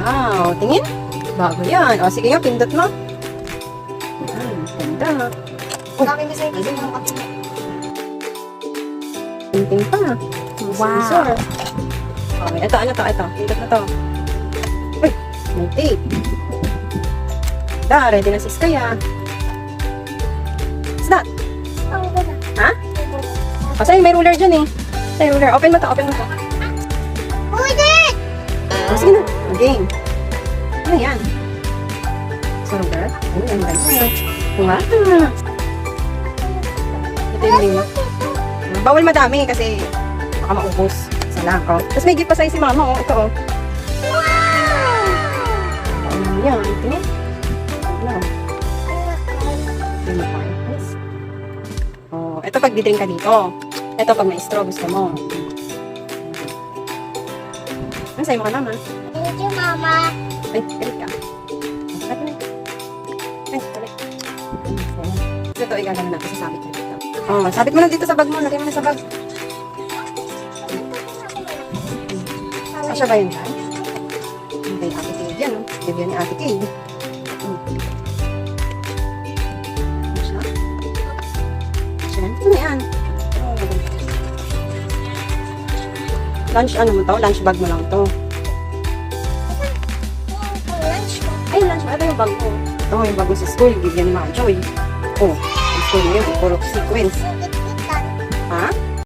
Wow, tingin. Bago yan. O, sige nga, pindot mo. Ganda. Oh, Bakit kasi hindi siya tinting pa. Wow. Sensor. Okay, ito, ano to, ito. Pindot na to. Uy, may tape. Da, ready na sis kaya. What's that? Ha? O, sa'yo, may ruler dyan eh. Sa'yo, ruler. Open mo to, open mo to. O, sige na. Game. Ano yan? So, ruler. Ano yan? Wow. Ito yung ring mo. Bawal madami kasi baka maubos. Isa lang. Oh. Tapos may gift pa sa'yo si mama. Oh. Ito. Oh. Yan. Tingin. Ano? Yes. Oh, ito pag didrink ka dito. Ito pag may straw gusto mo. Ano sa'yo mga naman? Thank you, Mama. Ay, galit ka. Ay, galit. Ito, igagano natin sa sabit na dito. Oh, sabit mo na dito sa bag mo. Lagay mo na sa bag. Kasya ba yun yan? Hindi, Ate Kay yan. Bibigyan ni Ate Kay. Kasya? Kasya? Ito na yan. Lunch, ano mo to? Lunch bag mo lang to. Lunch mo. Ay, lunch bag. Ito yung bag mo. Ito yung bag mo sa school. Bibigyan ni Mama Joy. Oh, ang school niyo. Puro sequence. Bigit-bitan. Ha?